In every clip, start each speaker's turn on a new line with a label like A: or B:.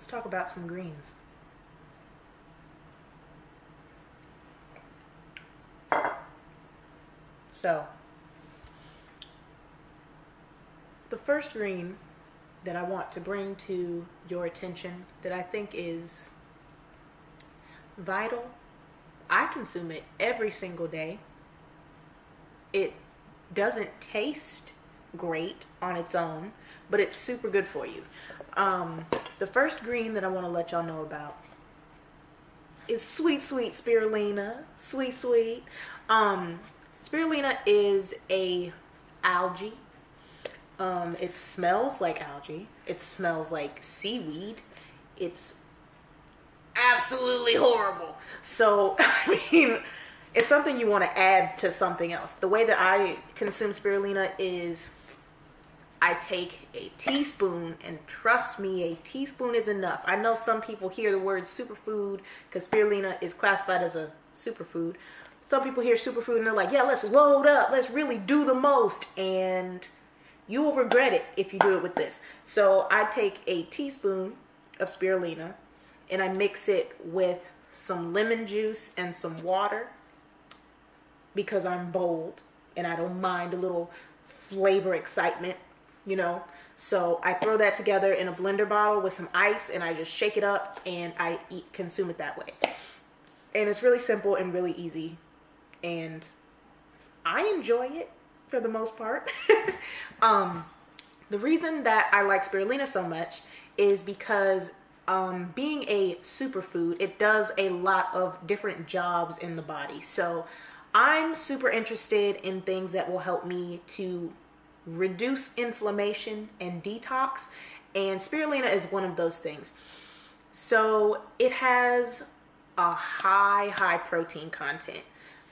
A: let's talk about some greens. So, the first green that I want to bring to your attention that I think is vital, I consume it every single day. It doesn't taste great on its own, but it's super good for you. The first green that I want to let y'all know about is sweet spirulina. Sweet. Spirulina is a algae. It smells like algae. It smells like seaweed. It's absolutely horrible. So, I mean, it's something you want to add to something else. The way that I consume spirulina is I take a teaspoon, and trust me, a teaspoon is enough. I know some people hear the word superfood because spirulina is classified as a superfood. Some people hear superfood and they're like, yeah, let's load up. Let's really do the most. And you will regret it if you do it with this. So I take a teaspoon of spirulina and I mix it with some lemon juice and some water because I'm bold and I don't mind a little flavor excitement, you know. So I throw that together in a blender bottle with some ice and I just shake it up and I consume it that way. And it's really simple and really easy. And I enjoy it for the most part. The reason that I like spirulina so much is because being a superfood, it does a lot of different jobs in the body. So I'm super interested in things that will help me to reduce inflammation and detox, and spirulina is one of those things. So it has a high protein content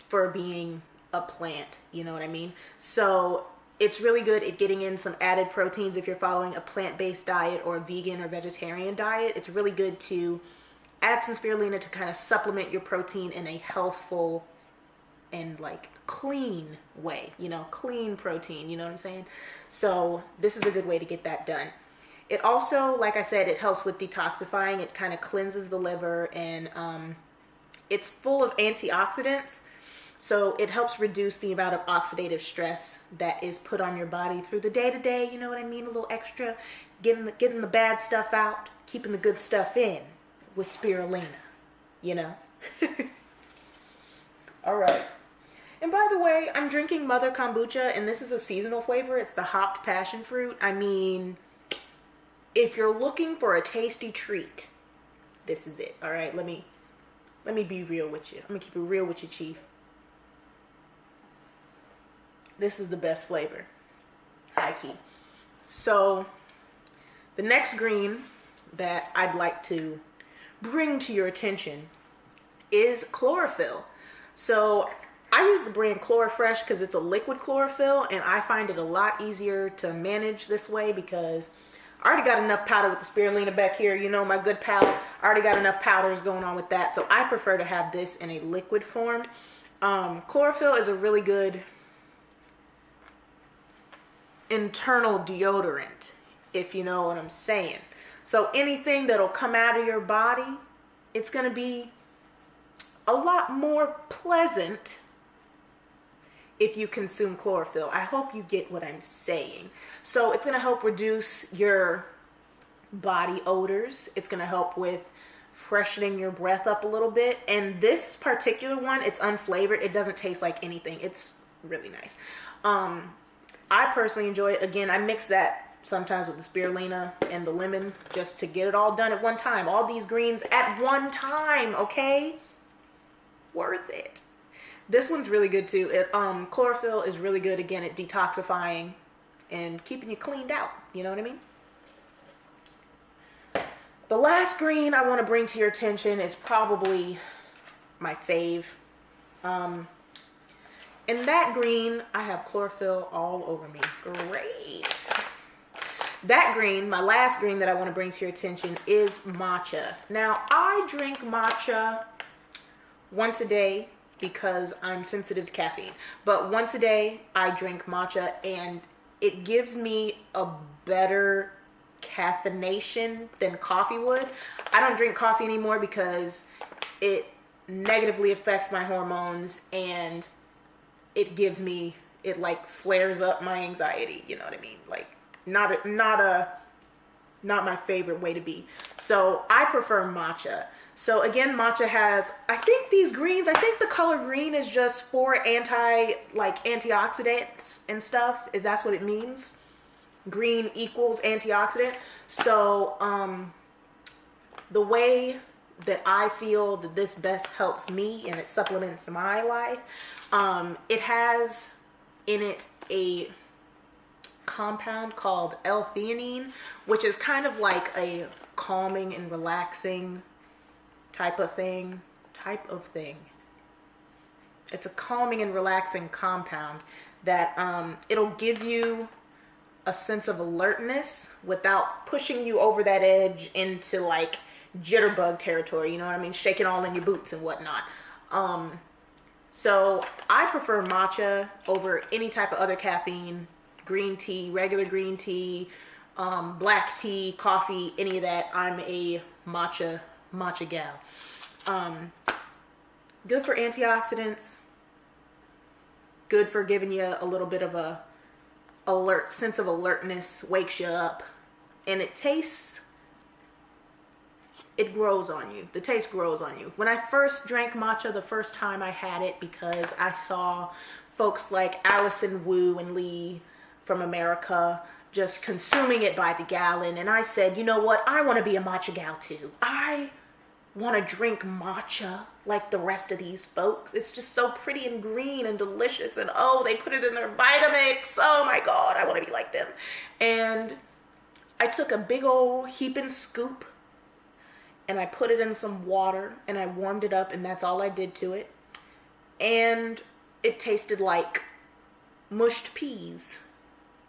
A: for being a plant, you know what I mean? So it's really good at getting in some added proteins if you're following a plant-based diet or a vegan or vegetarian diet. It's really good to add some spirulina to kind of supplement your protein in a healthful and like clean way, you know, clean protein, you know what I'm saying? So this is a good way to get that done. It also, like I said, it helps with detoxifying. It kind of cleanses the liver, and it's full of antioxidants. So it helps reduce the amount of oxidative stress that is put on your body through the day to day, you know what I mean? A little extra, getting the bad stuff out, keeping the good stuff in with spirulina, you know? All right. And by the way, I'm drinking Mother Kombucha, and this is a seasonal flavor. It's the hopped passion fruit. I mean, if you're looking for a tasty treat, this is it. All right, let me be real with you. I'm gonna keep it real with you, Chief. This is the best flavor. High key. So the next green that I'd like to bring to your attention is chlorophyll. So I use the brand Chlorofresh because it's a liquid chlorophyll, and I find it a lot easier to manage this way because I already got enough powder with the spirulina back here. You know, my good pal, I already got enough powders going on with that. So I prefer to have this in a liquid form. Chlorophyll is a really good internal deodorant, if you know what I'm saying. So anything that'll come out of your body, it's going to be a lot more pleasant if you consume chlorophyll. I hope you get what I'm saying. So it's going to help reduce your body odors. It's going to help with freshening your breath up a little bit. And this particular one, it's unflavored. It doesn't taste like anything. It's really nice. I personally enjoy it. Again, I mix that sometimes with the spirulina and the lemon just to get it all done at one time. All these greens at one time, okay? Worth it. This one's really good too. Chlorophyll is really good, again, at detoxifying and keeping you cleaned out. You know what I mean? The last green I want to bring to your attention is probably my fave. In that green, I have chlorophyll all over me. Great. That green, my last green that I want to bring to your attention is matcha. Now, I drink matcha once a day because I'm sensitive to caffeine. But once a day, I drink matcha, and it gives me a better caffeination than coffee would. I don't drink coffee anymore because it negatively affects my hormones, and it like flares up my anxiety, you know what I mean? Like not my favorite way to be. So I prefer matcha. So again, matcha has, I think these greens, I think the color green is just for antioxidants and stuff. If that's what it means. Green equals antioxidant. So the way that I feel that this best helps me and it supplements my life, it has in it a compound called L-theanine, which is kind of like a calming and relaxing type of thing. It's a calming and relaxing compound that it'll give you a sense of alertness without pushing you over that edge into like jitterbug territory, you know what I mean? Shaking all in your boots and whatnot. So I prefer matcha over any type of other caffeine, green tea, regular green tea, black tea, coffee, any of that. I'm a matcha gal. Good for antioxidants. Good for giving you a little bit of a sense of alertness, wakes you up, and it grows on you. The taste grows on you. When I first drank matcha the first time I had it, because I saw folks like Allison Wu and Lee from America just consuming it by the gallon, and I said, you know what? I want to be a matcha gal too. I want to drink matcha like the rest of these folks. It's just so pretty and green and delicious, and oh, they put it in their Vitamix. Oh my God, I want to be like them. And I took a big old heaping scoop and I put it in some water and I warmed it up, and that's all I did to it. And it tasted like mushed peas.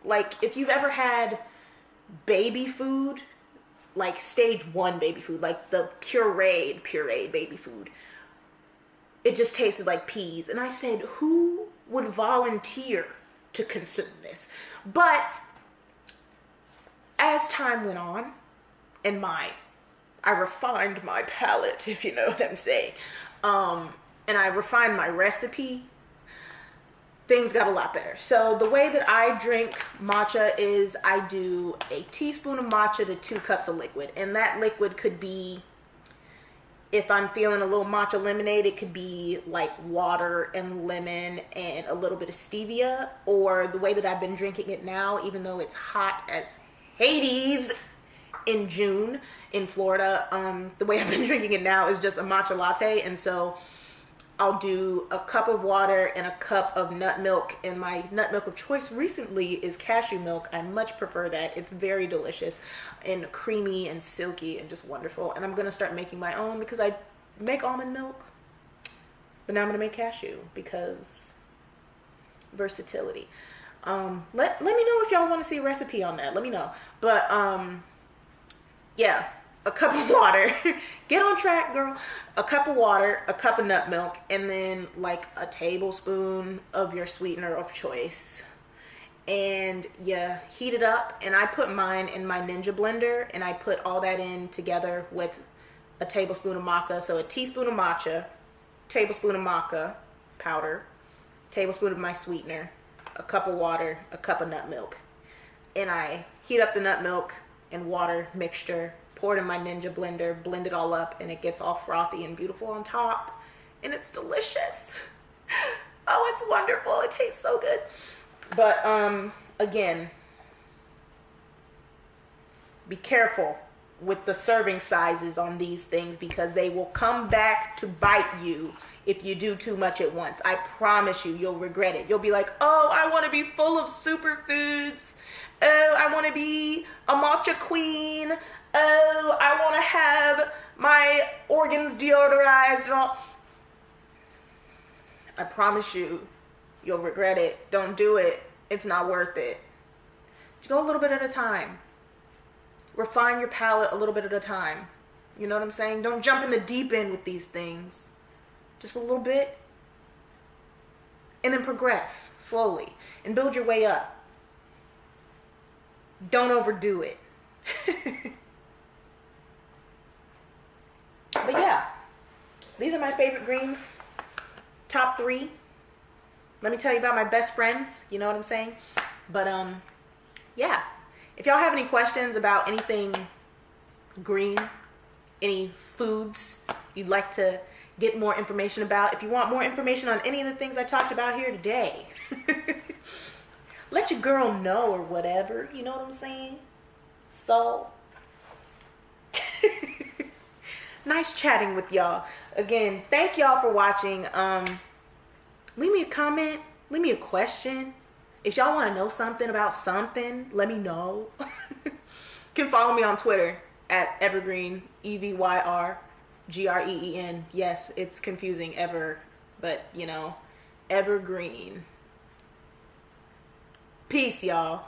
A: Like if you've ever had baby food, like stage 1 baby food, like the pureed baby food, it just tasted like peas. And I said, who would volunteer to consume this? But as time went on, and I refined my palate, if you know what I'm saying, and I refined my recipe, things got a lot better. So the way that I drink matcha is I do a teaspoon of matcha to 2 cups of liquid. And that liquid could be, if I'm feeling a little matcha lemonade, it could be like water and lemon and a little bit of stevia. Or the way that I've been drinking it now, even though it's hot as Hades in June in Florida, the way I've been drinking it now is just a matcha latte. And so I'll do a cup of water and a cup of nut milk, and my nut milk of choice recently is cashew milk. I much prefer that. It's very delicious and creamy and silky and just wonderful. And I'm going to start making my own because I make almond milk, but now I'm going to make cashew because versatility. Let me know if y'all want to see a recipe on that. Let me know. But yeah. A cup of water. Get on track, girl. A cup of water, a cup of nut milk, and then like a tablespoon of your sweetener of choice. And you heat it up, and I put mine in my Ninja blender, and I put all that in together with a tablespoon of maca. So a teaspoon of matcha, tablespoon of maca powder, tablespoon of my sweetener, a cup of water, a cup of nut milk. And I heat up the nut milk and water mixture, pour it in my Ninja blender, blend it all up, and it gets all frothy and beautiful on top. And it's delicious. Oh, it's wonderful. It tastes so good. But again, be careful with the serving sizes on these things because they will come back to bite you if you do too much at once. I promise you, you'll regret it. You'll be like, oh, I want to be full of superfoods. Oh, I want to be a matcha queen. Oh, I want to have my organs deodorized and all. I promise you, you'll regret it. Don't do it. It's not worth it. Just go a little bit at a time. Refine your palate a little bit at a time. You know what I'm saying? Don't jump in the deep end with these things. Just a little bit. And then progress slowly and build your way up. Don't overdo it. But yeah, these are my favorite greens. Top 3. Let me tell you about my best friends. You know what I'm saying? But yeah. If y'all have any questions about anything green, any foods you'd like to get more information about, if you want more information on any of the things I talked about here today, let your girl know or whatever. You know what I'm saying? So, nice chatting with y'all. Again, thank y'all for watching. Leave me a comment. Leave me a question. If y'all want to know something about something, let me know. You can follow me on Twitter at evergreen, EVYRGREEN. Yes, it's confusing, but you know, evergreen. Peace, y'all.